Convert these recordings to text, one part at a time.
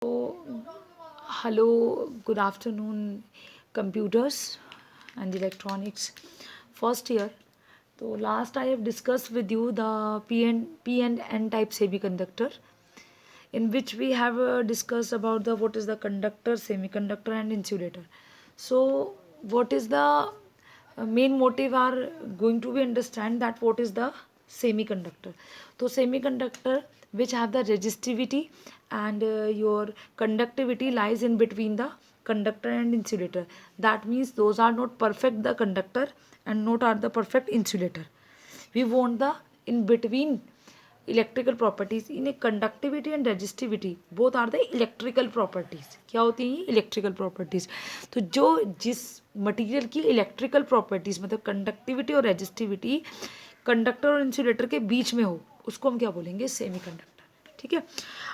So, hello, good afternoon, computers and electronics first year. So last I have discussed with you the P and N type semiconductor, in which we have discussed about the what is the conductor, semiconductor, and insulator. So what is the main motive are going to be understand that what is the semiconductor. So semiconductor which have the resistivity and your conductivity lies in between the conductor and insulator. That means those are not perfect the conductor and not are the perfect insulator. We want the in between electrical properties in conductivity and resistivity both are the electrical properties. क्या होती हैं ये electrical properties. तो जो जिस material की electrical properties मतलब conductivity और रेजिस्टिविटी कंडक्टर और इंसुलेटर के बीच में हो उसको हम क्या बोलेंगे सेमीकंडक्टर. ठीक है.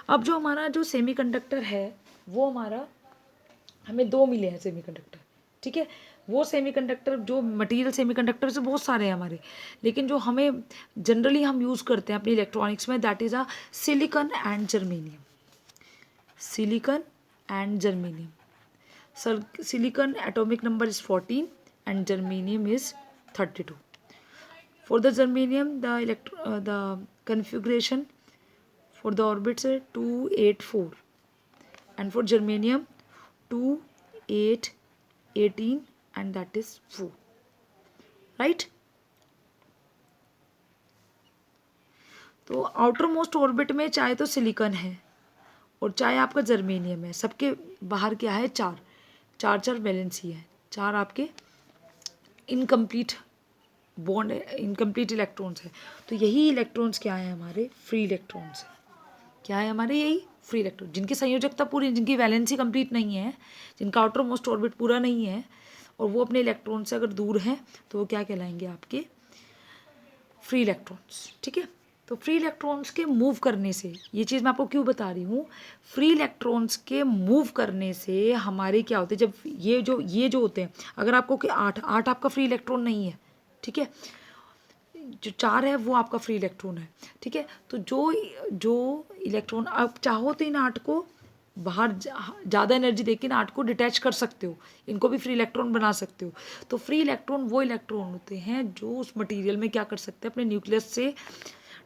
अब जो हमारा जो सेमीकंडक्टर है वो हमारा हमें दो मिले हैं सेमीकंडक्टर. ठीक है. वो सेमीकंडक्टर जो मटेरियल सेमीकंडक्टर से बहुत सारे हैं हमारे, लेकिन जो हमें जनरली हम यूज़ करते हैं अपनी इलेक्ट्रॉनिक्स में that is a silicon and germanium. Silicon and germanium. Silicon atomic number is 14 and germanium is 32. For the germanium the configuration for the orbits is 284 and for germanium 2 8 18 and that is 4. Right. तो outer most orbit में चाहे तो silicon है और चाहे आपका germanium है, सबके बाहर क्या है चार चार चार वैलेंसी है, चार आपके इनकम्प्लीट बॉन्ड इनकम्प्लीट इलेक्ट्रॉन्स है. तो यही इलेक्ट्रॉन्स क्या है हमारे फ्री इलेक्ट्रॉन्स है. क्या है हमारे यही फ्री इलेक्ट्रॉन जिनकी संयोजकता पूरी जिनकी वैलेंसी कंप्लीट नहीं है, जिनका आउटर मोस्ट ऑर्बिट पूरा नहीं है और वो अपने इलेक्ट्रॉन से अगर दूर हैं तो वो क्या कहलाएंगे आपके फ्री इलेक्ट्रॉन्स. ठीक है. तो फ्री इलेक्ट्रॉन्स के मूव करने से ये चीज़ मैं आपको क्यों बता रही हूँ, फ्री इलेक्ट्रॉन्स के मूव करने से हमारे क्या होते हैं जब ये जो होते हैं अगर आपको कि आठ आपका फ्री इलेक्ट्रॉन नहीं है. ठीक है. जो चार है वो आपका फ्री इलेक्ट्रॉन है. ठीक है. तो जो इलेक्ट्रॉन आप चाहो तो इन आठ को बाहर ज़्यादा एनर्जी देकर आठ को डिटैच कर सकते हो, इनको भी फ्री इलेक्ट्रॉन बना सकते हो. तो फ्री इलेक्ट्रॉन वो इलेक्ट्रॉन होते हैं जो उस मटेरियल में क्या कर सकते हैं अपने न्यूक्लियस से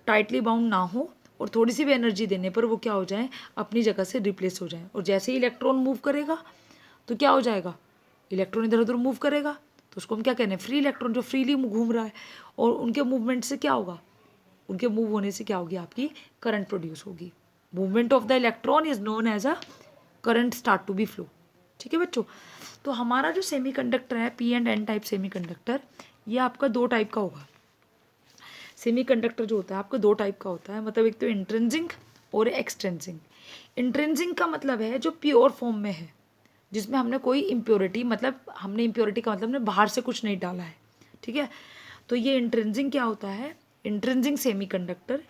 टाइटली बाउंड ना हो और थोड़ी सी भी एनर्जी देने पर वो क्या हो जाए अपनी जगह से रिप्लेस हो जाए. और जैसे ही इलेक्ट्रॉन मूव करेगा तो क्या हो जाएगा, इलेक्ट्रॉन इधर उधर मूव करेगा तो उसको हम क्या कहते हैं फ्री इलेक्ट्रॉन जो फ्रीली घूम रहा है. और उनके मूवमेंट से क्या होगा, उनके मूव होने से क्या होगी आपकी करंट प्रोड्यूस होगी. Movement of the electron is known as a current start to be flow. ठीक है बच्चों. तो हमारा जो सेमीकंडक्टर है P and N type semiconductor ये आपका दो टाइप का होगा. सेमीकंडक्टर जो होता है आपका दो टाइप का होता है, मतलब एक तो इंट्रिंसिक और एक्सट्रिंसिक. इंट्रिंसिक का मतलब है जो प्योर फॉर्म में है जिसमें हमने कोई इम्प्योरिटी मतलब हमने इम्प्योरिटी का मतलब हमने बाहर से कुछ नहीं डाला है. ठीक है. तो ये इंट्रिंसिक क्या होता है, इंट्रिंसिक सेमीकंडक्टर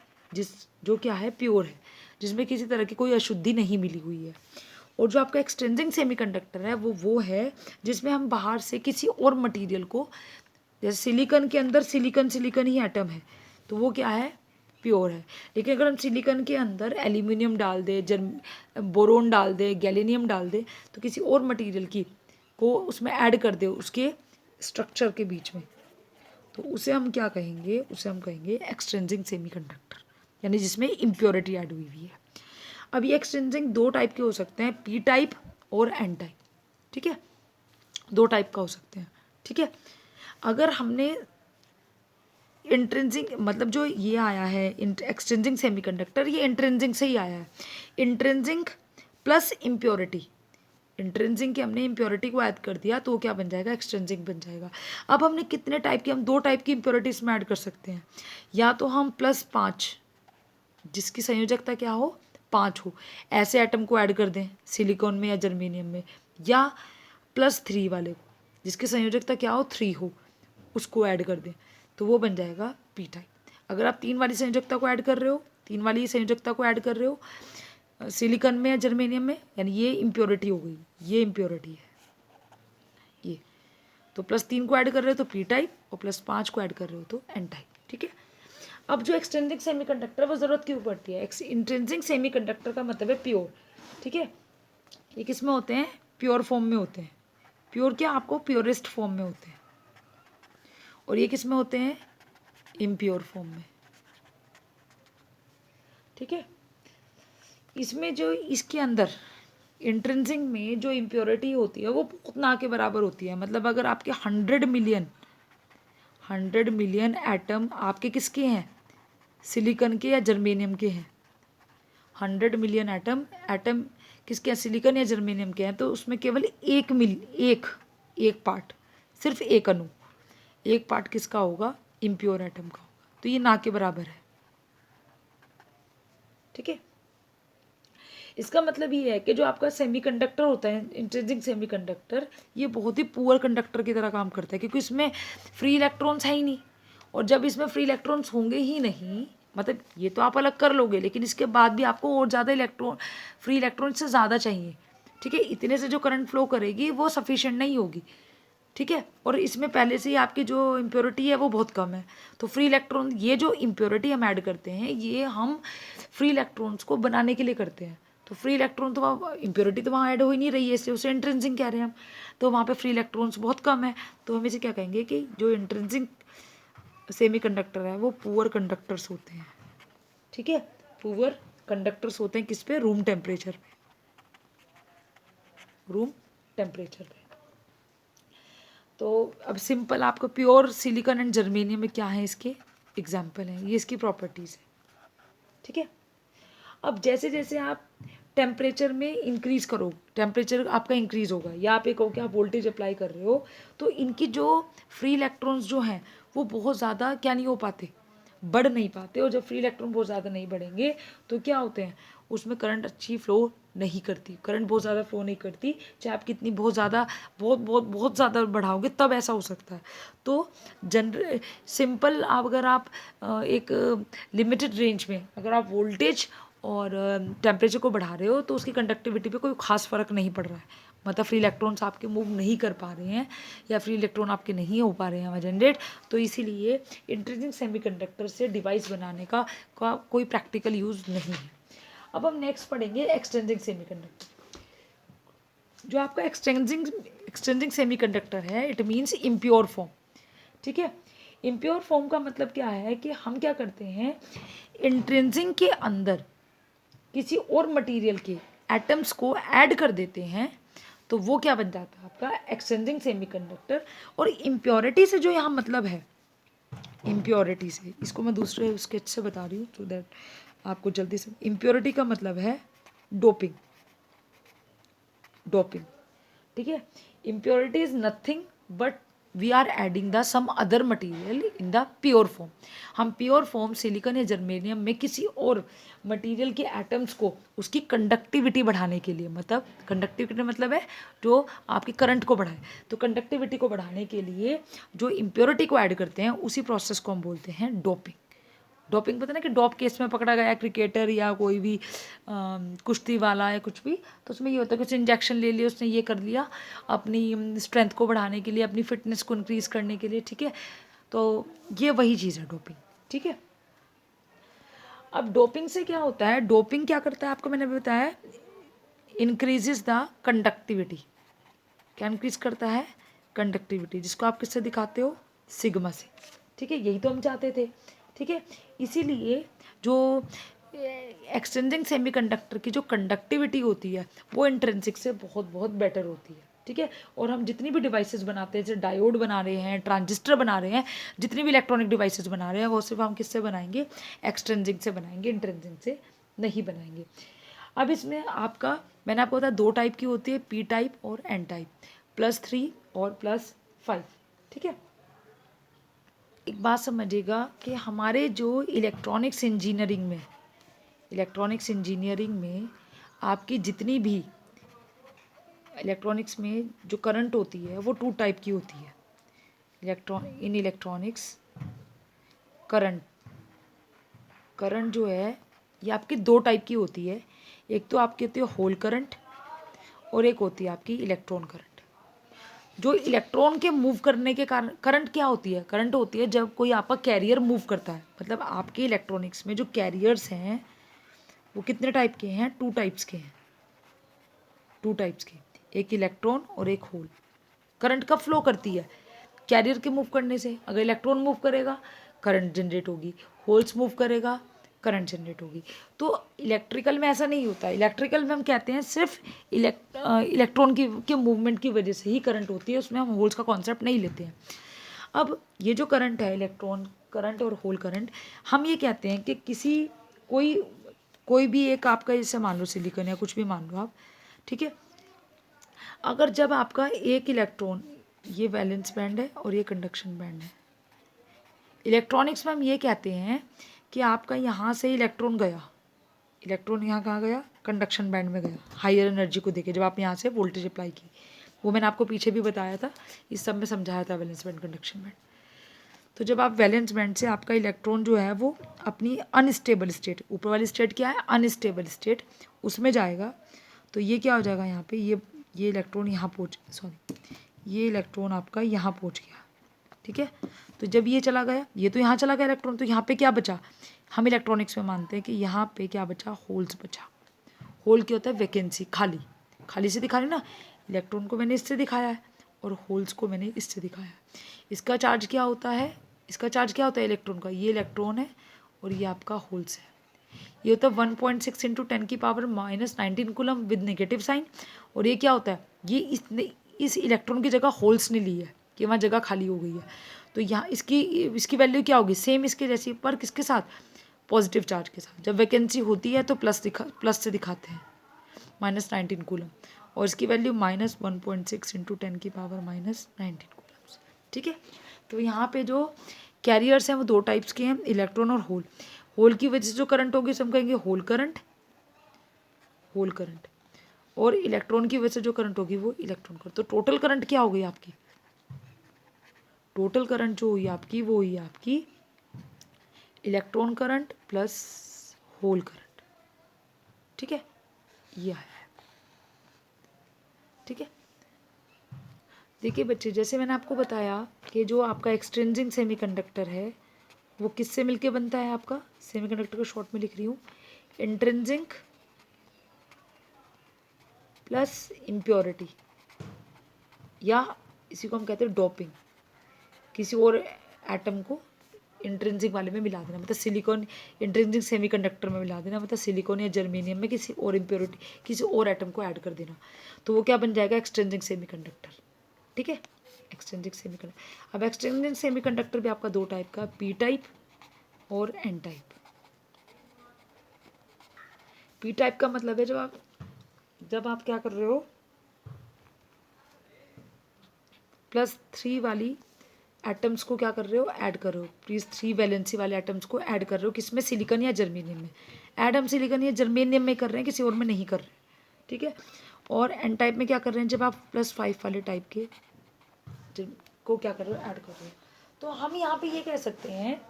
जो क्या है प्योर है जिसमें किसी तरह की कोई अशुद्धि नहीं मिली हुई है. और जो आपका एक्सट्रिंसिक सेमीकंडक्टर है वो है जिसमें हम बाहर से किसी और मटेरियल को, जैसे सिलिकॉन के अंदर सिलिकॉन ही एटम है तो वो क्या है प्योर है. लेकिन अगर हम सिलिकॉन के अंदर एल्यूमिनियम डाल दे, बोरोन डाल दे, गैलीनियम डाल दे तो किसी और मटेरियल की को उसमें ऐड कर दे उसके स्ट्रक्चर के बीच में तो उसे हम क्या कहेंगे, उसे हम कहेंगे एक्सट्रिंसिक सेमीकंडक्टर, यानी जिसमें इम्प्योरिटी ऐड हुई हुई है. अब ये एक्सट्रिंसिक दो टाइप के हो सकते हैं, पी टाइप और एन टाइप. ठीक है. दो टाइप का हो सकते हैं. ठीक है. अगर हमने इंट्रिंसिक मतलब जो ये आया है एक्सट्रिंसिक सेमीकंडक्टर ये इंट्रिंसिक से ही आया है. इंट्रिंसिक प्लस इम्प्योरिटी, इंट्रिंसिक की हमने इम्प्योरिटी को ऐड कर दिया तो वो क्या बन जाएगा एक्सट्रिंसिक बन जाएगा. अब हमने कितने टाइप की हम दो टाइप की इम्प्योरिटी इसमें ऐड कर सकते हैं. या तो हम +5 जिसकी संयोजकता क्या हो 5 हो ऐसे एटम को ऐड कर दें सिलिकॉन में या जर्मेनियम में, या +3 वाले को जिसकी संयोजकता क्या हो 3 हो उसको ऐड कर दें तो वो बन जाएगा पी टाइप. अगर आप 3 वाली संयोजकता को ऐड कर रहे हो, 3 वाली संयोजकता को ऐड कर रहे हो सिलिकॉन में या जर्मेनियम में, यानी ये इम्प्योरिटी हो गई, ये इम्प्योरिटी है ये, तो +3 को ऐड कर रहे हो तो पी टाइप और +5 को ऐड कर रहे हो तो एन टाइप. ठीक है. अब जो एक्सट्रिंसिक सेमीकंडक्टर वो ज़रूरत क्यों पड़ती है, इंट्रिंसिक सेमीकंडक्टर का मतलब है प्योर. ठीक है. ये किस में होते हैं? प्योर फॉर्म में होते हैं। प्योर क्या? आपको प्योरेस्ट फॉर्म में होते हैं। और ये किस में होते हैं? इम्प्योर फॉर्म में। ठीक है। इसमें जो इसके अंदर इंट्रिंसिक में जो इम्प्योरिटी होती है वो बहुत ना के बराबर होती है। मतलब अगर आपके 100 मिलियन एटम आपके किसके हैं? सिलिकॉन के या जर्मेनियम के हैं। 100 मिलियन एटम किसके हैं? सिलिकॉन या जर्मेनियम के हैं। तो उसमें केवल एक पार्ट, सिर्फ एक अणु, एक पार्ट किसका होगा? इम्प्योर एटम का होगा। तो ये ना के बराबर है। ठीक है। इसका मतलब ये है कि जो आपका सेमीकंडक्टर होता है, इंट्रिंसिक सेमीकंडक्टर, ये बहुत ही पुअर कंडक्टर की तरह काम करता है, क्योंकि इसमें फ्री इलेक्ट्रॉन्स है ही नहीं। और जब इसमें फ्री इलेक्ट्रॉन्स होंगे ही नहीं, मतलब ये तो आप अलग कर लोगे, लेकिन इसके बाद भी आपको और ज़्यादा फ्री इलेक्ट्रॉन से ज़्यादा चाहिए। ठीक है। इतने से जो करंट फ्लो करेगी वो सफिशिएंट नहीं होगी। ठीक है। और इसमें पहले से ही आपकी जो इम्प्योरिटी है वो बहुत कम है। तो फ्री इलेक्ट्रॉन, ये जो इम्प्योरिटी हम ऐड करते हैं, ये हम फ्री इलेक्ट्रॉन्स को बनाने के लिए करते हैं। तो फ्री इलेक्ट्रॉन तो वहाँ, इम्प्योरिटी तो वहाँ ऐड हो ही नहीं रही है, इसलिए उसे इंट्रिंसिक कह रहे हैं हम। तो वहाँ पे फ्री इलेक्ट्रॉन्स बहुत कम है। तो हम इसे क्या कहेंगे कि जो इंट्रिंसिक सेमीकंडक्टर है वो पुअर कंडक्टर्स होते हैं। ठीक है। पुअर कंडक्टर्स होते हैं किस पे? रूम टेम्परेचर पे। रूम टेम्परेचर पे। तो अब सिंपल आपको प्योर सिलिकॉन एंड जर्मेनियम में क्या है, इसके एग्जाम्पल हैं, ये इसकी प्रॉपर्टीज़ है। ठीक है। अब जैसे जैसे आप टेम्परेचर में इंक्रीज करो, टेम्परेचर आपका इंक्रीज होगा, या आप एक हो कि आप वोल्टेज अप्लाई कर रहे हो, तो इनकी जो फ्री इलेक्ट्रॉन्स जो हैं वो बहुत ज़्यादा क्या नहीं हो पाते? बढ़ नहीं पाते। और जब फ्री इलेक्ट्रॉन बहुत ज़्यादा नहीं बढ़ेंगे तो क्या होते हैं? उसमें करंट अच्छी फ्लो नहीं करती, करंट बहुत ज़्यादा फ्लो नहीं करती। चाहे आप कितनी बहुत ज़्यादा बहुत ज़्यादा बढ़ाओगे तब ऐसा हो सकता है। तो सिंपल आप अगर आप एक लिमिटेड रेंज में अगर आप वोल्टेज और टेम्परेचर को बढ़ा रहे हो तो उसकी कंडक्टिविटी पे कोई खास फ़र्क नहीं पड़ रहा है। मतलब फ्री इलेक्ट्रॉन्स आपके मूव नहीं कर पा रहे हैं, या फ्री इलेक्ट्रॉन आपके नहीं हो पा रहे हैं जनरेट। तो इसीलिए इंट्रिंसिक सेमीकंडक्टर से डिवाइस बनाने का कोई प्रैक्टिकल यूज़ नहीं है। अब हम नेक्स्ट पढ़ेंगे एक्सट्रिंसिक सेमीकंडक्टर। जो आपका एक्सट्रिंसिक सेमीकंडक्टर है, इट मीन्स इम्प्योर फॉर्म। ठीक है। इम्प्योर फॉर्म का मतलब क्या है कि हम क्या करते हैं, इंट्रिंसिक के अंदर किसी और मटेरियल के एटम्स को ऐड कर देते हैं, तो वो क्या बन जाता है? आपका एक्सट्रिंसिक सेमीकंडक्टर। और इम्प्योरिटी से जो यहाँ मतलब है, इम्प्योरिटी से, इसको मैं दूसरे स्केच से बता रही हूँ सो दैट आपको जल्दी से। इम्प्योरिटी का मतलब है डोपिंग। ठीक है। Impurity is nothing but we are adding the some other material in the pure form. हम प्योर फॉर्म सिलिकॉन या जर्मेनियम में किसी और मटीरियल के एटम्स को उसकी कंडक्टिविटी बढ़ाने के लिए, मतलब कंडक्टिविटी मतलब है जो आपकी करंट को बढ़ाए, तो कंडक्टिविटी को बढ़ाने के लिए जो इम्प्योरिटी को ऐड करते हैं उसी प्रोसेस को हम बोलते हैं डोपिंग। डोपिंग पता ना कि डॉप केस में पकड़ा गया क्रिकेटर या कोई भी कुश्ती वाला या कुछ भी, तो उसमें ये होता है कुछ इंजेक्शन ले लिया उसने, ये कर लिया अपनी स्ट्रेंथ को बढ़ाने के लिए, अपनी फिटनेस को इंक्रीज करने के लिए। ठीक है। तो ये वही चीज़ है डोपिंग। ठीक है। अब डोपिंग से क्या होता है? डोपिंग क्या करता है आपको मैंने बताया, इंक्रीजेस द कंडक्टिविटी। क्या इंक्रीज करता है? कंडक्टिविटी, जिसको आप किससे दिखाते हो? सिग्मा से। ठीक है। यही तो हम चाहते थे। ठीक है। इसीलिए जो एक्सटेंडिंग सेमीकंडक्टर की जो कंडक्टिविटी होती है वो इंट्रिंसिक से बहुत बेटर होती है। ठीक है। और हम जितनी भी डिवाइसेस बनाते हैं, जैसे डायोड बना रहे हैं, ट्रांजिस्टर बना रहे हैं, जितनी भी इलेक्ट्रॉनिक डिवाइसेस बना रहे हैं, वो सिर्फ हम किससे बनाएंगे? एक्सटेंसिक से बनाएंगे, इंट्रिंसिक से नहीं बनाएंगे। अब इसमें आपका, मैंने आपको बताया 2 टाइप की होती है, पी टाइप और एन टाइप, +3 और +5। ठीक है। एक बात समझिएगा कि हमारे जो इलेक्ट्रॉनिक्स इंजीनियरिंग में आपकी जितनी भी इलेक्ट्रॉनिक्स में जो करंट होती है वो 2 टाइप की होती है। इन इलेक्ट्रॉनिक्स करंट जो है ये आपकी 2 टाइप की होती है। एक तो आपकी होती है होल करंट और एक होती है आपकी इलेक्ट्रॉन करंट। जो इलेक्ट्रॉन के मूव करने के कारण करंट क्या होती है? करंट होती है जब कोई आपका कैरियर मूव करता है। मतलब आपके इलेक्ट्रॉनिक्स में जो कैरियर्स हैं वो कितने टाइप के हैं? 2 टाइप्स के हैं। टू टाइप्स के, एक इलेक्ट्रॉन और एक होल। करंट कब फ्लो करती है? कैरियर के मूव करने से। अगर इलेक्ट्रॉन मूव करेगा करंट जनरेट होगी, होल्स मूव करेगा करंट जनरेट होगी। तो इलेक्ट्रिकल में ऐसा नहीं होता। इलेक्ट्रिकल में हम कहते हैं सिर्फ इलेक्ट्रॉन के मूवमेंट की वजह से ही करंट होती है, उसमें हम होल्स का कॉन्सेप्ट नहीं लेते हैं। अब ये जो करंट है, इलेक्ट्रॉन करंट और होल करंट, हम ये कहते हैं कि कोई भी एक आपका, जैसे मान लो सिलिकॉन या कुछ भी मान लो आप, ठीक है। अगर जब आपका एक इलेक्ट्रॉन, ये वैलेंस बैंड है और ये कंडक्शन बैंड है। इलेक्ट्रॉनिक्स में हम ये कहते हैं कि आपका यहाँ से इलेक्ट्रॉन गया, इलेक्ट्रॉन यहाँ कहाँ गया? कंडक्शन बैंड में गया, हायर एनर्जी को देके जब आप यहाँ से वोल्टेज अप्लाई की। वो मैंने आपको पीछे भी बताया था, इस सब में समझाया था, वैलेंस बैंड कंडक्शन बैंड। तो जब आप वैलेंस बैंड से आपका इलेक्ट्रॉन जो है वो अपनी अनस्टेबल स्टेट, ऊपर वाली स्टेट क्या है? अनस्टेबल स्टेट, उसमें जाएगा। तो ये क्या हो जाएगा यहाँ पे, ये इलेक्ट्रॉन यहाँ ये इलेक्ट्रॉन आपका यहाँ पहुँच गया, ठीक है। तो जब ये चला गया, ये तो यहाँ चला गया इलेक्ट्रॉन, तो यहाँ पे क्या बचा? हम इलेक्ट्रॉनिक्स में मानते हैं कि यहाँ पे क्या बचा? होल्स बचा। होल क्या होता है? वैकेंसी, खाली। खाली से दिखा रही ना, इलेक्ट्रॉन को मैंने इससे दिखाया है और होल्स को मैंने इससे दिखाया है। इसका चार्ज क्या होता है? इसका चार्ज क्या होता है इलेक्ट्रॉन का? ये इलेक्ट्रॉन है और ये आपका होल्स है। ये होता है 1.6 into 10⁻⁻19 coulomb with negative sign. और ये क्या होता है? ये इस इलेक्ट्रॉन की जगह होल्स ने ली है कि वहाँ जगह खाली हो गई है। तो यहाँ इसकी वैल्यू क्या होगी? सेम इसके जैसी, पर किसके साथ? पॉजिटिव चार्ज के साथ। जब वैकेंसी होती है तो प्लस से दिखाते हैं, -19 कूलम। और इसकी वैल्यू -1.6 इंटू 10⁻⁻19 कूलम्स, ठीक है। तो यहाँ पे जो कैरियर्स हैं वो दो टाइप्स के हैं, इलेक्ट्रॉन और होल। होल की वजह से जो करंट होगी उसे हम कहेंगे होल करंट, और इलेक्ट्रॉन की वजह से जो करंट होगी वो इलेक्ट्रॉन करंट। तो टोटल करंट क्या हो गई आपकी? टोटल करंट जो हुई आपकी वो हुई आपकी electron current plus hole current, ठीक है। ये आया है, ठीक है। देखिए बच्चे, जैसे मैंने आपको बताया कि जो आपका एक्सट्रिंसिक सेमीकंडक्टर है वो किससे मिलके बनता है? आपका सेमीकंडक्टर को शॉर्ट में लिख रही हूँ, इंट्रिंसिक प्लस इम्प्योरिटी, या इसी को हम कहते हैं डोपिंग। किसी और एटम को इंट्रिंसिक वाले में मिला देना, मतलब सिलिकॉन इंट्रिंसिक सेमीकंडक्टर में मिला देना, मतलब सिलिकॉन या जर्मेनियम में किसी और इम्प्योरिटी, किसी और एटम को ऐड कर देना, तो वो क्या बन जाएगा? एक्सट्रिंसिक सेमीकंडक्टर, ठीक है। Extrinsic semiconductor. अब एक्सट्रिंसिक सेमीकंडक्टर भी आपका दो टाइप का, पी टाइप और एन टाइप। पी टाइप का मतलब है जब आप क्या कर रहे हो, +3 वाली एटम्स को क्या कर रहे हो? ऐड कर रहे हो। प्लीज 3 वैलेंसी वाले एटम्स को ऐड कर रहे हो, किसमें? सिलिकॉन या जर्मेनियम में। ऐड हम सिलिकॉन या जर्मेनियम में कर रहे हैं, किसी और में नहीं कर रहे, ठीक है। और एन टाइप में क्या कर रहे हैं? जब आप +5 वाले टाइप के को क्या कर रहे हो? ऐड कर रहे हो। तो हम यहाँ पे ये कह सकते हैं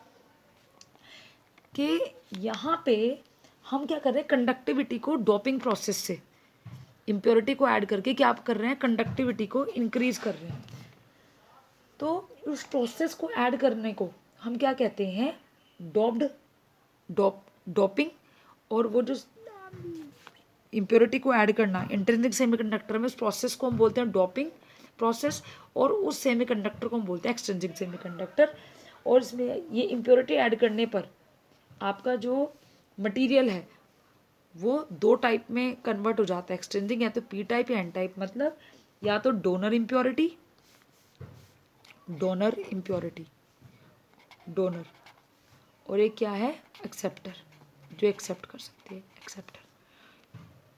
कि यहाँ पे हम क्या कर रहे हैं? कंडक्टिविटी को डोपिंग प्रोसेस से इम्प्योरिटी को ऐड करके क्या कर रहे हैं? कंडक्टिविटी को इंक्रीज कर रहे हैं। तो उस प्रोसेस को ऐड करने को हम क्या कहते हैं? डोपिंग। और वो जो इम्प्योरिटी को ऐड करना इंट्रिंसिक सेमीकंडक्टर में, उस प्रोसेस को हम बोलते हैं डोपिंग प्रोसेस, और उस सेमीकंडक्टर को हम बोलते हैं एक्सट्रिंसिक सेमीकंडक्टर। और इसमें ये इम्प्योरिटी ऐड करने पर आपका जो मटेरियल है वो दो टाइप में कन्वर्ट हो जाता है, एक्सट्रिंसिक, या तो पी टाइप या एन टाइप। मतलब या तो डोनर इम्प्योरिटी, डोनर, और एक क्या है? एक्सेप्टर, जो एक्सेप्ट कर सकते हैं, एक्सेप्टर,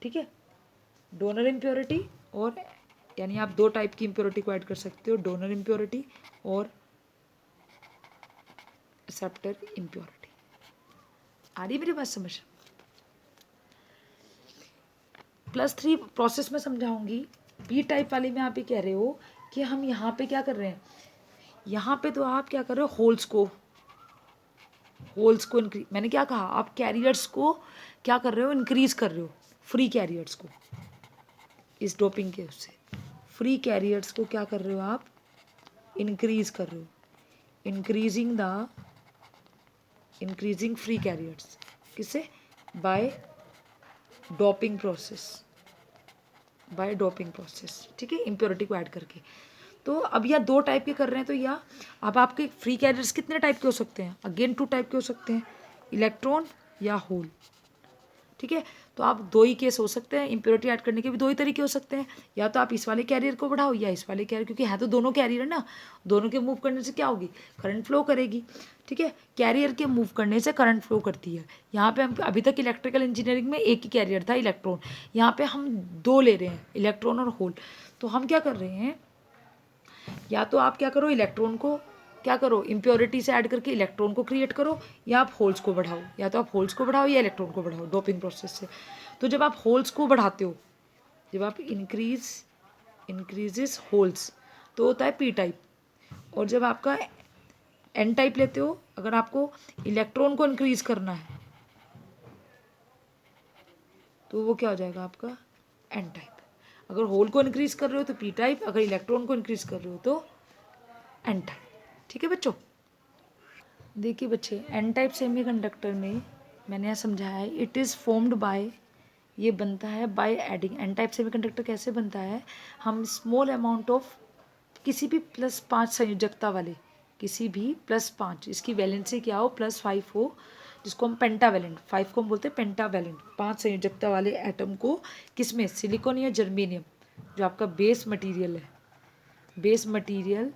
ठीक है। डोनर इम्प्योरिटी, और यानी आप दो टाइप की इम्प्योरिटी को ऐड कर सकते हो, डोनर इम्प्योरिटी और एक्सेप्टर इम्प्योरिटी। आ रही मेरी बात समझ? +3 प्रोसेस में समझाऊंगी। पी टाइप वाली में आप ये कह रहे हो कि हम यहाँ पे क्या कर रहे हैं? यहाँ पे तो आप क्या कर रहे हो? होल्स को इंक्रीज, मैंने क्या कहा? आप कैरियर्स को क्या कर रहे हो? इंक्रीज कर रहे हो, फ्री कैरियर्स को। इस डोपिंग के उससे फ्री कैरियर्स को क्या कर रहे हो? आप इंक्रीज कर रहे हो, इंक्रीजिंग फ्री कैरियर्स। किससे? By doping process, by doping process, ठीक है, इम्प्योरिटी को ऐड करके। तो अब यह 2 टाइप के कर रहे हैं, तो या अब आपके फ्री कैरियर्स कितने टाइप के हो सकते हैं? अगेन 2 टाइप के हो सकते हैं, इलेक्ट्रॉन या होल, ठीक है। तो आप 2 ही केस हो सकते हैं, इम्प्योरिटी ऐड करने के भी 2 ही तरीके हो सकते हैं, या तो आप इस वाले कैरियर को बढ़ाओ या इस वाले कैरियर, क्योंकि है तो दोनों कैरियर है ना, दोनों के मूव करने से क्या होगी, करंट फ्लो करेगी, ठीक है। कैरियर के मूव करने से करंट फ्लो करती है। यहाँ पे हम अभी तक इलेक्ट्रिकल इंजीनियरिंग में एक ही कैरियर था, इलेक्ट्रॉन, यहाँ पे हम 2 ले रहे हैं, इलेक्ट्रॉन और होल। तो हम क्या कर रहे हैं, या तो आप क्या करो, इलेक्ट्रॉन को क्या करो, इम्प्योरिटी से ऐड करके इलेक्ट्रॉन को क्रिएट करो, या आप होल्स को बढ़ाओ, या तो आप होल्स को बढ़ाओ या इलेक्ट्रॉन को बढ़ाओ डोपिंग प्रोसेस से। तो जब आप होल्स को बढ़ाते हो, जब आप इंक्रीजेस होल्स, तो होता है पी टाइप, और जब आपका एन टाइप लेते हो, अगर आपको इलेक्ट्रॉन को इंक्रीज करना है तो वो क्या हो जाएगा आपका एन टाइप। अगर होल को इंक्रीज कर रहे हो तो पी टाइप, अगर इलेक्ट्रॉन को इंक्रीज कर रहे हो तो एन टाइप, ठीक है बच्चों। देखिए बच्चे, एन टाइप सेमीकंडक्टर में मैंने यहाँ समझाया है, इट इज़ फॉर्म्ड बाय, ये बनता है by adding. N type semiconductor कैसे बनता है, हम स्मॉल अमाउंट ऑफ किसी भी +5 संयोजकता वाले, किसी भी +5, इसकी वैलेंसी क्या हो, +5 हो, जिसको हम पेंटावैलेंट, 5 को हम बोलते हैं पेंटावैलेंट, 5 संयोजकता वाले एटम को, किसमें, सिलिकॉन या जर्मेनियम, जो आपका बेस मटेरियल है, बेस मटेरियल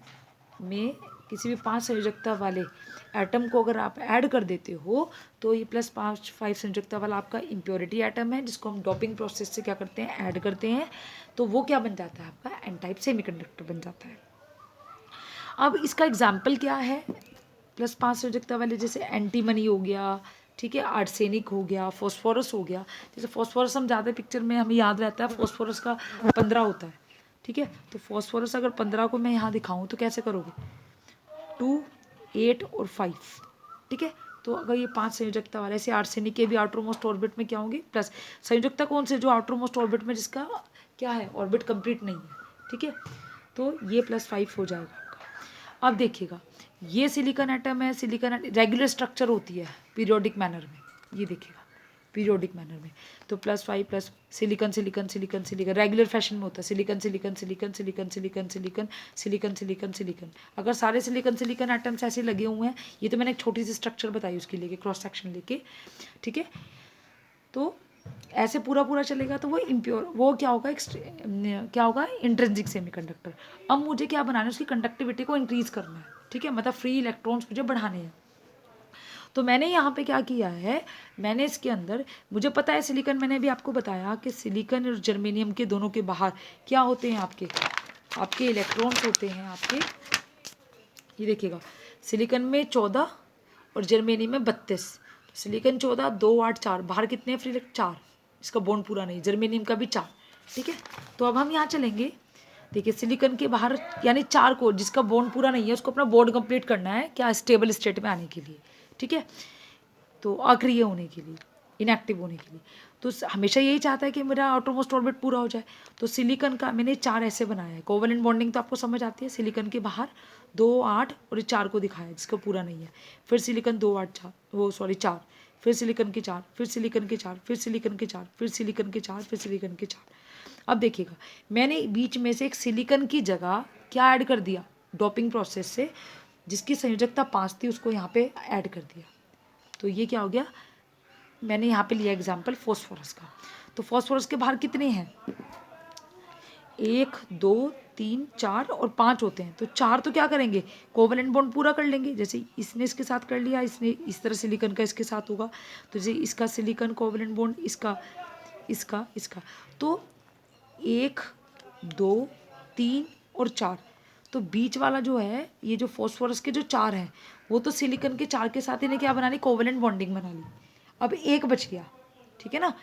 में किसी भी 5 संयोजकता वाले एटम को अगर आप ऐड कर देते हो, तो ये +5 संयोजकता वाला आपका इम्प्योरिटी एटम है, जिसको हम डोपिंग प्रोसेस से क्या करते हैं, ऐड करते हैं, तो वो क्या बन जाता है, आपका एन टाइप सेमीकंडक्टर बन जाता है। अब इसका एग्जाम्पल क्या है, +5 संयोजकता वाले, जैसे एंटीमनी हो गया, ठीक है, आर्सेनिक हो गया, फॉस्फोरस हो गया। जैसे फॉस्फोरस हम ज़्यादा पिक्चर में हमें याद रहता है, फॉस्फोरस का 15 होता है, ठीक है। तो फॉस्फोरस अगर 15 को मैं यहाँ दिखाऊँ तो कैसे करोगे, 2, 8 और 5, ठीक है। तो अगर ये 5 संयोजकता वाले, ऐसे आर्सेनिक के भी आउटर मोस्ट ऑर्बिट में क्या होंगे, प्लस संयोजकता कौन से, जो आउटर मोस्ट ऑर्बिट में जिसका क्या है, ऑर्बिट कंप्लीट नहीं है, ठीक है। तो ये +5 हो जाएगा आपका। अब देखिएगा, ये सिलिकॉन एटम है, सिलिकॉन रेगुलर स्ट्रक्चर होती है पीरियोडिक मैनर में, ये देखिएगा पीरियोडिक मैनर में, तो +5 plus silicon silicon silicon silicon regular fashion में होता है, silicon silicon silicon silicon silicon silicon silicon silicon silicon. अगर सारे सिलिकॉन सिलिकॉन एटम्स ऐसे लगे हुए हैं, ये तो मैंने एक छोटी सी स्ट्रक्चर बताई उसके लेके, क्रॉस सेक्शन लेके, ठीक है। तो ऐसे पूरा पूरा चलेगा तो वो इम्प्योर, वो क्या होगा, क्या होगा, इंट्रिंसिक सेमीकंडक्टर। अब मुझे क्या बनाना है, उसकी कंडक्टिविटी को इंक्रीज करना है, ठीक है, मतलब फ्री इलेक्ट्रॉन्स मुझे बढ़ाने हैं। तो मैंने यहाँ पे क्या किया है, मैंने इसके अंदर, मुझे पता है सिलिकॉन, मैंने भी आपको बताया कि सिलिकॉन और जर्मेनियम के दोनों के बाहर क्या होते हैं, आपके इलेक्ट्रॉन्स होते हैं आपके, ये देखिएगा, सिलिकॉन में 14 और जर्मेनियम में 32। सिलिकॉन 14, 2, 8, 4, बाहर कितने हैं फ्री इलेक्ट्रॉन, 4, इसका बॉन्ड पूरा नहीं, जर्मेनियम का भी 4, ठीक है। तो अब हम यहाँ चलेंगे, देखिए सिलिकॉन के बाहर यानी 4 को, जिसका बॉन्ड पूरा नहीं है उसको अपना बॉन्ड कंप्लीट करना है, क्या, स्टेबल स्टेट में आने के लिए, ठीक है, तो अक्रिय होने के लिए, इनएक्टिव होने के लिए। तो हमेशा यही चाहता है कि मेरा आउटरमोस्ट ऑर्बिट पूरा हो जाए। तो सिलिकॉन का मैंने 4 ऐसे बनाया है, कोवलेंट बॉन्डिंग तो आपको समझ आती है, सिलिकॉन के बाहर 2, 8 और 4 को दिखाया है, जिसका पूरा नहीं है। फिर सिलिकॉन 2, 8, 4, वो सॉरी 4, फिर सिलिकॉन के 4, फिर सिलिकॉन के 4, फिर सिलिकॉन के 4, फिर सिलिकॉन के 4, फिर सिलिकॉन के 4। अब देखिएगा, मैंने बीच में से एक सिलिकॉन की जगह क्या ऐड कर दिया, डोपिंग प्रोसेस से, जिसकी संयोजकता 5 थी उसको यहाँ पे ऐड कर दिया। तो ये क्या हो गया, मैंने यहाँ पे लिया एग्जाम्पल फॉस्फोरस का। तो फॉस्फोरस के बाहर कितने हैं, 1, 2, 3, 4 और 5 होते हैं। तो 4 तो क्या करेंगे, कोवलेंट बॉन्ड पूरा कर लेंगे, जैसे इसने इसके साथ कर लिया, इसने इस तरह सिलिकॉन का इसके साथ होगा, तो जैसे इसका सिलिकॉन कोवलेंट बॉन्ड, इसका इसका इसका, तो 1, 2, 3 और 4। तो बीच वाला जो है, ये जो फॉस्फोरस के जो 4 हैं, वो तो सिलिकॉन के 4 के साथ इन्हें क्या बना ली, कोवलेंट बॉन्डिंग बना ली। अब एक बच गया, ठीक है ना,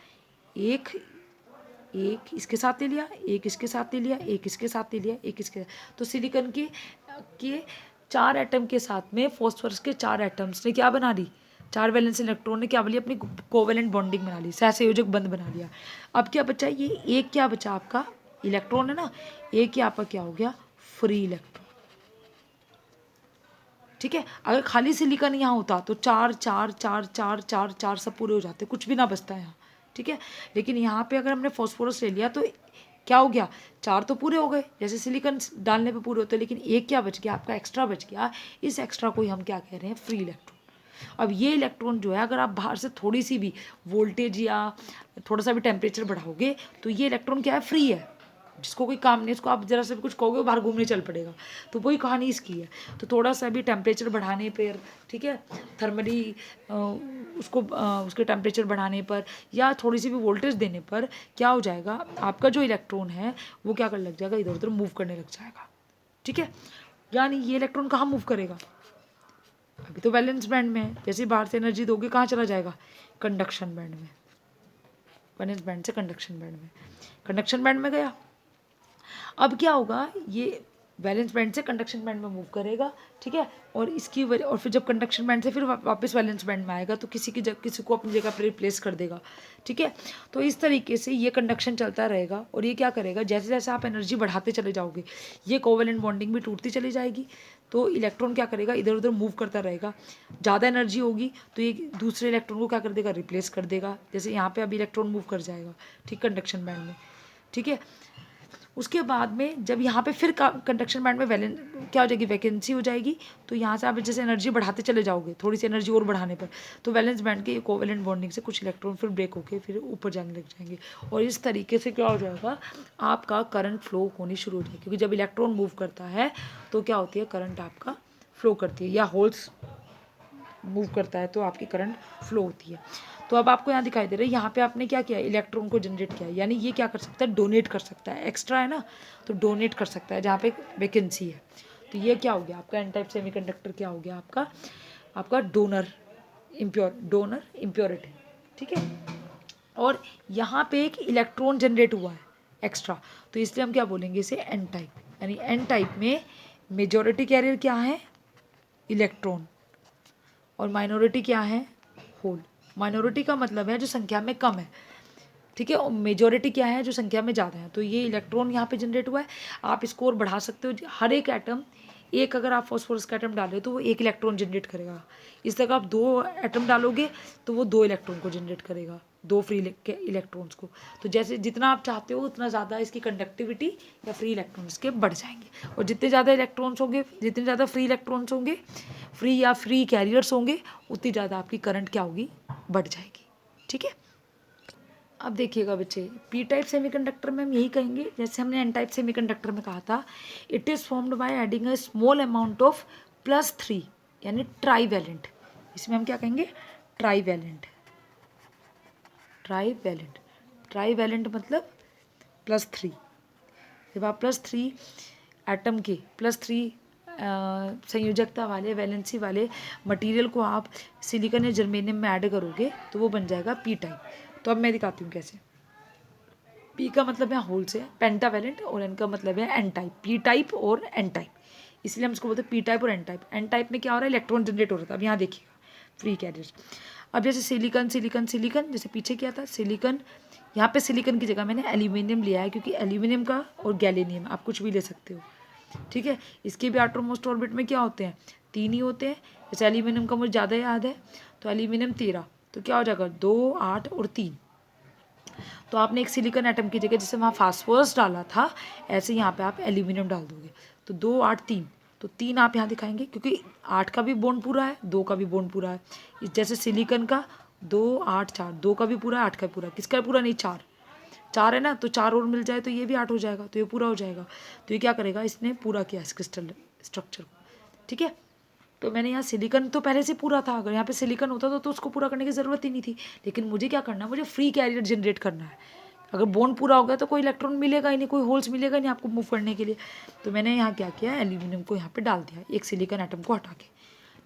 एक इसके साथ ले लिया, एक इसके साथ ले लिया, एक इसके साथ ले लिया, एक इसके साथ। तो सिलिकॉन के 4 एटम के साथ में फॉस्फोरस के 4 एटम्स ने क्या बना ली, 4 वैलेंस इलेक्ट्रॉन ने क्या बना ली, अपनी कोवलेंट बॉन्डिंग बना ली, सहसंयोजक बंध बना लिया। अब क्या बचा, ये एक क्या बचा आपका, इलेक्ट्रॉन है ना, एक ही आपका क्या हो गया, फ्री इलेक्ट्रॉन, ठीक है। अगर खाली सिलिकॉन यहाँ होता तो 4 4 4 4 4 4 सब पूरे हो जाते, कुछ भी ना बचता यहाँ, ठीक है। लेकिन यहाँ पे अगर हमने फॉस्फोरस ले लिया तो क्या हो गया, 4 तो पूरे हो गए जैसे सिलिकॉन डालने पे पूरे होते हैं, लेकिन एक क्या बच गया आपका, एक्स्ट्रा बच गया। इस एक्स्ट्रा को ही हम क्या कह रहे हैं, फ्री इलेक्ट्रॉन। अब ये इलेक्ट्रॉन जो है अगर आप बाहर से थोड़ी सी भी वोल्टेज या थोड़ा सा भी टेम्परेचर बढ़ाओगे तो ये इलेक्ट्रॉन क्या है, फ्री है, जिसको कोई काम नहीं, इसको आप जरा से भी कुछ कहोगे बाहर घूमने चल पड़ेगा। तो वही कहानी इसकी है। तो थोड़ा सा भी टेम्परेचर बढ़ाने पर, ठीक है, थर्मली उसके टेम्परेचर बढ़ाने पर या थोड़ी सी भी वोल्टेज देने पर क्या हो जाएगा, आपका जो इलेक्ट्रॉन है वो क्या कर लग जाएगा, इधर उधर मूव करने लग जाएगा। ठीक है, यानी ये इलेक्ट्रॉन कहाँ मूव करेगा, अभी तो वैलेंस बैंड में है, जैसे बाहर से एनर्जी दोगे कहाँ चला जाएगा, कंडक्शन बैंड में, वैलेंस बैंड से कंडक्शन बैंड में, कंडक्शन बैंड में गया। अब क्या होगा, ये वैलेंस बैंड से कंडक्शन बैंड में मूव करेगा, ठीक है, और इसकी वजह, और फिर जब कंडक्शन बैंड से फिर वापस वैलेंस बैंड में आएगा तो किसी को अपनी जगह पर रिप्लेस कर देगा। ठीक है, तो इस तरीके से ये कंडक्शन चलता रहेगा। और ये क्या करेगा, जैसे जैसे आप एनर्जी बढ़ाते चले जाओगे ये कोवेलेंट बॉन्डिंग भी टूटती चली जाएगी, तो इलेक्ट्रॉन क्या करेगा, इधर उधर मूव करता रहेगा। ज़्यादा एनर्जी होगी तो ये दूसरे इलेक्ट्रॉन को क्या कर देगा, रिप्लेस कर देगा। जैसे यहाँ पे अभी इलेक्ट्रॉन मूव कर जाएगा, ठीक, कंडक्शन बैंड में। ठीक है, उसके बाद में जब यहाँ पे फिर कंडक्शन बैंड में क्या हो जाएगी, वैकेंसी हो जाएगी। तो यहाँ से आप जैसे एनर्जी बढ़ाते चले जाओगे, थोड़ी सी एनर्जी और बढ़ाने पर, तो वैलेंस बैंड के कोवेलेंट बॉन्डिंग से कुछ इलेक्ट्रॉन फिर ब्रेक होके फिर ऊपर जाने लग जाएंगे। और इस तरीके से क्या हो जाएगा, आपका करंट फ्लो होनी शुरू हो जाएगी। क्योंकि जब इलेक्ट्रॉन मूव करता है तो क्या होती है, करंट आपका फ्लो करती है, या होल्स मूव करता है तो आपकी करंट फ्लो होती है। तो अब आपको यहाँ दिखाई दे रहा है, यहाँ पे आपने क्या किया, इलेक्ट्रॉन को जनरेट किया, यानी ये क्या कर सकता है, डोनेट कर सकता है, एक्स्ट्रा है ना, तो डोनेट कर सकता है जहाँ पे वैकेंसी है। तो ये क्या हो गया आपका एन टाइप सेमीकंडक्टर, क्या हो गया आपका डोनर इम्प्योरिटी। ठीक है, और यहाँ पे एक इलेक्ट्रॉन जनरेट हुआ है एक्स्ट्रा, तो इसलिए हम क्या बोलेंगे इसे, एन टाइप। यानी एन टाइप में मेजॉरिटी कैरियर क्या है, इलेक्ट्रॉन, और माइनॉरिटी क्या है, होल। माइनॉरिटी का मतलब है जो संख्या में कम है, ठीक है, और मेजॉरिटी क्या है, जो संख्या में ज़्यादा है। तो ये इलेक्ट्रॉन यहाँ पे जनरेट हुआ है। आप इसको और बढ़ा सकते हो, हर एक एटम, एक अगर आप फॉस्फोरस का एटम डालो तो वो एक इलेक्ट्रॉन जनरेट करेगा। इस तरह आप 2 एटम डालोगे तो वो 2 इलेक्ट्रॉन को जनरेट करेगा, 2 फ्री इलेक्ट्रॉन्स को। तो जैसे जितना आप चाहते हो उतना ज़्यादा इसकी कंडक्टिविटी या फ्री इलेक्ट्रॉन्स के बढ़ जाएंगे। और जितने ज़्यादा इलेक्ट्रॉन्स होंगे, जितने ज़्यादा फ्री इलेक्ट्रॉन्स होंगे, फ्री या फ्री कैरियर्स होंगे, उतनी ज़्यादा आपकी करंट क्या होगी, बढ़ जाएगी। ठीक है, अब देखिएगा बच्चे, पी टाइप सेमीकंडक्टर में हम यही कहेंगे जैसे हमने एन टाइप सेमीकंडक्टर में कहा था, it is formed by adding a small amount of +3, यानी ट्राईवैलेंट। इसमें हम क्या कहेंगे, ट्राईवैलेंट। ट्राईवैलेंट मतलब +3। जब आप +3 एटम के, +3 संयोजकता वाले, वैलेंसी वाले मटेरियल को आप सिलिकॉन या जर्मेनियम में ऐड करोगे तो वो बन जाएगा पी टाइप। तो अब मैं दिखाती हूँ कैसे। पी का मतलब है होल से, पेंटावैलेंट, और एन का मतलब है एन टाइप। पी टाइप और एन टाइप, इसलिए हम इसको बोलते हैं पी टाइप और एन टाइप। एन टाइप में क्या हो रहा है, इलेक्ट्रॉन जनरेट हो रहा था। अब यहाँ देखिएगा फ्री कैरियर। अब जैसे सिलिकॉन, जैसे पीछे क्या था सिलिकॉन, यहाँ पे सिलिकॉन की जगह मैंने एल्यूमिनियम लिया है, क्योंकि एल्यूमिनियम का और गैलेनियम आप कुछ भी ले सकते हो। ठीक है, इसके भी आउटरमोस्ट ऑर्बिट में क्या होते हैं, 3 ही होते हैं। जैसे एल्यूमिनियम का मुझे ज़्यादा याद है, तो एल्यूमिनियम 13, तो क्या हो जाएगा 2, 8 और 3। तो आपने एक सिलिकॉन एटम की जगह जैसे वहाँ फास्फोरस डाला था, ऐसे यहाँ पे आप एल्यूमिनियम डाल दोगे, तो 2, 8, 3, तो 3 आप यहाँ दिखाएंगे, क्योंकि 8 का भी बॉन्ड पूरा है, 2 का भी बॉन्ड पूरा है। जैसे सिलिकॉन का 2, 8, 4, 2 का भी पूरा है, 8 का भी पूरा, किसका पूरा नहीं, 4 है ना, तो 4 और मिल जाए तो ये भी 8 हो जाएगा, तो ये पूरा हो जाएगा। तो ये क्या करेगा, इसने पूरा किया इस क्रिस्टल स्ट्रक्चर को। ठीक है, तो मैंने यहाँ सिलिकॉन तो पहले से पूरा था, अगर यहाँ पे सिलिकॉन होता तो उसको पूरा करने की ज़रूरत ही नहीं थी। लेकिन मुझे क्या करना है, मुझे फ्री कैरियर जनरेट करना है। अगर बॉन्ड पूरा हो गया तो कोई इलेक्ट्रॉन मिलेगा ही नहीं, कोई होल्स मिलेगा नहीं आपको मूव करने के लिए। तो मैंने यहाँ क्या किया, एल्यूमिनियम को यहाँ पे डाल दिया, एक सिलिकॉन एटम को हटा के।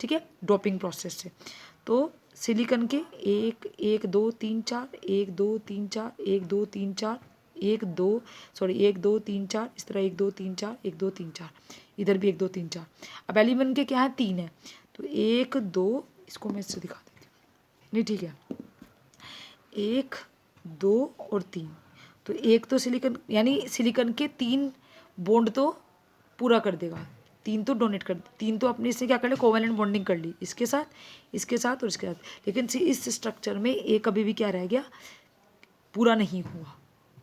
ठीक है, ड्रॉपिंग प्रोसेस से। तो सिलिकॉन के 1, 1, 2, 3, 4, 1, 2, 3, 4, 1, 2, 3, 4, 1, 2, 3, 4, इस तरह 1, 2, 3, 4, 1, 2, 3, 4, इधर भी 1, 2, 3, 4। अब एल्यूमिनियम के क्या है, 3 है, तो 1, 2, इसको मैं इससे दिखा देती हूँ, नहीं ठीक है, 1, 2 और 3। तो एक तो सिलिकॉन, यानी सिलिकॉन के 3 बॉन्ड तो पूरा कर देगा, 3 तो डोनेट कर, 3 तो अपने इसने क्या कर लिया, कोवेलेंट बॉन्डिंग कर ली, इसके साथ और इसके साथ। लेकिन इस स्ट्रक्चर में एक अभी भी क्या रह गया, पूरा नहीं हुआ।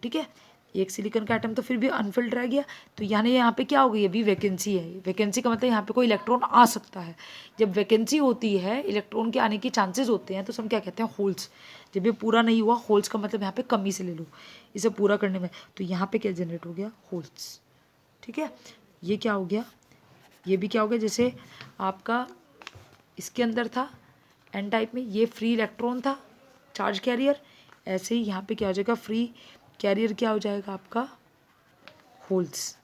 ठीक है, एक सिलिकॉन का एटम तो फिर भी अनफिल्ड रह गया, तो यानी यहाँ पे क्या हो गई, अभी वैकेंसी है। वैकेंसी का मतलब यहाँ पे कोई इलेक्ट्रॉन आ सकता है। जब वैकेंसी होती है, इलेक्ट्रॉन के आने के चांसेस होते हैं, तो हम क्या कहते हैं, होल्स। जब ये पूरा नहीं हुआ, होल्स का मतलब यहाँ पे कमी से ले लो इसे पूरा करने में, तो यहाँ पे क्या जनरेट हो गया, होल्स। ठीक है, ये क्या हो गया, ये भी क्या हो गया, जैसे आपका इसके अंदर था एन टाइप में, ये फ्री इलेक्ट्रॉन था, चार्ज कैरियर। ऐसे ही यहाँ पे क्या हो जाएगा, फ्री कैरियर क्या हो जाएगा आपका, होल्स।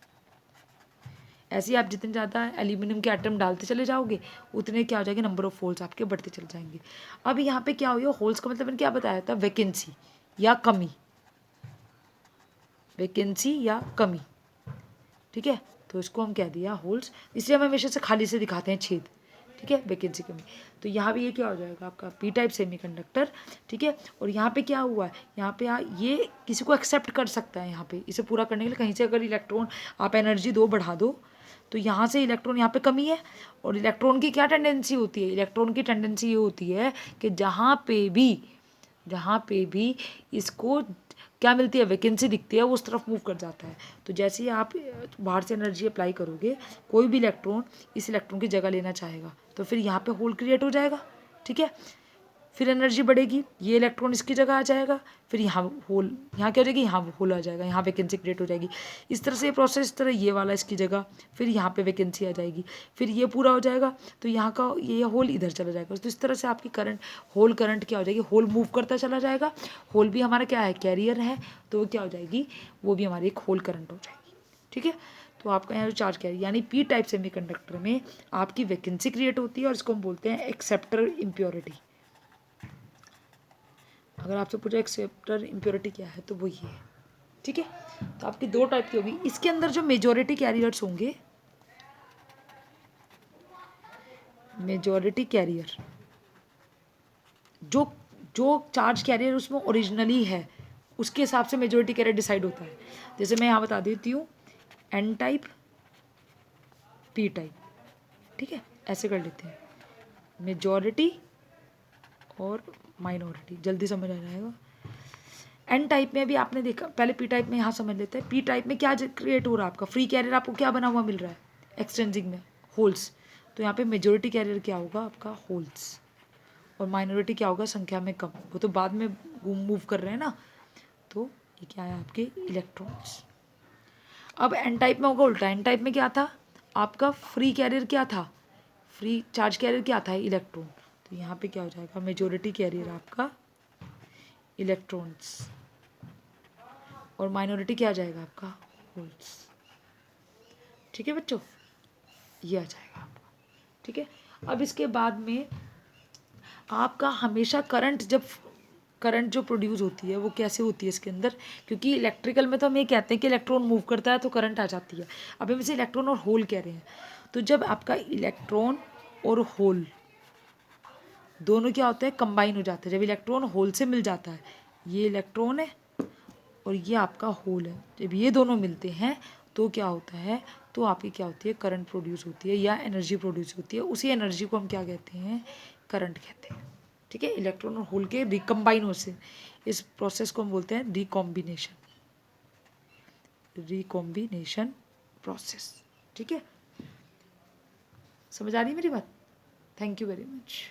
ऐसे ही आप जितने ज़्यादा एल्यूमिनियम के एटम डालते चले जाओगे, उतने क्या हो जाएंगे, नंबर ऑफ होल्स आपके बढ़ते चले जाएंगे। अब यहाँ पे क्या हो गया, होल्स का मतलब मैंने क्या बताया था, वैकेंसी या कमी, वैकेंसी या कमी। ठीक है, तो इसको हम कह दिया होल्स, इसलिए हम हमेशा से खाली से दिखाते हैं छेद। ठीक है, वैकेंसी कमी। तो यहाँ भी ये क्या हो जाएगा आपका पी टाइप सेमीकंडक्टर। ठीक है, और यहाँ पे क्या हुआ है, यहाँ पे ये किसी को एक्सेप्ट कर सकता है। यहाँ पे इसे पूरा करने के लिए कहीं से अगर इलेक्ट्रॉन आप एनर्जी दो, बढ़ा दो, तो यहाँ से इलेक्ट्रॉन, यहाँ पे कमी है। और इलेक्ट्रॉन की क्या टेंडेंसी होती है, इलेक्ट्रॉन की टेंडेंसी ये होती है कि जहाँ पे भी इसको क्या मिलती है, वैकेंसी दिखती है, वो उस तरफ मूव कर जाता है। तो जैसे ही आप बाहर से एनर्जी अप्लाई करोगे, कोई भी इलेक्ट्रॉन इस इलेक्ट्रॉन की जगह लेना चाहेगा, तो फिर यहाँ पे होल क्रिएट हो जाएगा। ठीक है, फिर एनर्जी बढ़ेगी, ये इलेक्ट्रॉन इसकी जगह आ जाएगा, फिर यहाँ होल, यहाँ क्या हो जाएगी, यहाँ होल आ जाएगा, यहाँ वैकेंसी क्रिएट हो जाएगी। इस तरह से ये प्रोसेस, इस तरह ये वाला इसकी जगह, फिर यहाँ पे वैकेंसी आ जाएगी, फिर ये पूरा हो जाएगा, तो यहाँ का ये होल इधर चला जाएगा। तो इस तरह से आपकी करंट, होल करंट क्या हो जाएगी, होल मूव करता चला जाएगा। होल भी हमारा क्या है, कैरियर है, तो वो क्या हो जाएगी, वो भी हमारी एक होल करंट हो जाएगी। ठीक है, तो आपका यहाँ जो चार्ज कैरियर यानी पी टाइप सेमीकंडक्टर में आपकी वैकेंसी क्रिएट होती है, और इसको हम बोलते हैं एक्सेप्टर इम्प्योरिटी। अगर आपसे पूछा एक्सेप्टर इम्प्योरिटी क्या है, तो वो ये है। ठीक है, तो आपकी दो टाइप की होगी। इसके अंदर जो मेजॉरिटी कैरियर्स होंगे, मेजॉरिटी कैरियर, जो जो चार्ज कैरियर उसमें ओरिजिनली है, उसके हिसाब से मेजॉरिटी कैरियर डिसाइड होता है। जैसे मैं यहाँ बता देती हूँ, एन टाइप, पी टाइप। ठीक है, ऐसे कर लेते हैं, मेजॉरिटी और माइनॉरिटी, जल्दी समझ आ जाएगा। एन टाइप में भी आपने देखा, पहले पी टाइप में यहाँ समझ लेते हैं। पी टाइप में क्या क्रिएट हो रहा है, आपका फ्री कैरियर आपको क्या बना हुआ मिल रहा है, एक्सचेंजिंग में होल्स। तो यहाँ पे मेजोरिटी कैरियर क्या होगा आपका, होल्स, और माइनॉरिटी क्या होगा, संख्या में कम, वो तो बाद में मूव कर रहे हैं ना। तो ये क्या है, आपके इलेक्ट्रॉन्स। अब एन टाइप में होगा उल्टा, एन टाइप में क्या था आपका, फ्री कैरियर क्या था, फ्री चार्ज कैरियर क्या था, इलेक्ट्रॉन। तो यहाँ पे क्या हो जाएगा, मेजोरिटी कैरियर आपका इलेक्ट्रॉन्स, और माइनॉरिटी क्या आ जाएगा आपका, होल्स। ठीक है बच्चों, ये आ जाएगा आपका। ठीक है, अब इसके बाद में आपका हमेशा करंट, जब करंट जो प्रोड्यूस होती है वो कैसे होती है इसके अंदर, क्योंकि इलेक्ट्रिकल में तो हम ये कहते हैं कि इलेक्ट्रॉन मूव करता है तो करंट आ जाती है। अब हम इसे इलेक्ट्रॉन और होल कह रहे हैं। तो जब आपका इलेक्ट्रॉन और होल दोनों क्या होते हैं, कंबाइन हो जाते हैं। जब इलेक्ट्रॉन होल से मिल जाता है, ये इलेक्ट्रॉन है और ये आपका होल है, जब ये दोनों मिलते हैं तो क्या होता है, तो आपकी क्या होती है, करंट प्रोड्यूस होती है या एनर्जी प्रोड्यूस होती है। उसी एनर्जी को हम क्या कहते हैं, करंट कहते हैं। ठीक है, इलेक्ट्रॉन और होल के रिकम्बाइन होने से, इस प्रोसेस को हम बोलते हैं रिकॉम्बिनेशन, रिकॉम्बिनेशन प्रोसेस। ठीक है, समझ आ रही है मेरी बात? Thank you very much.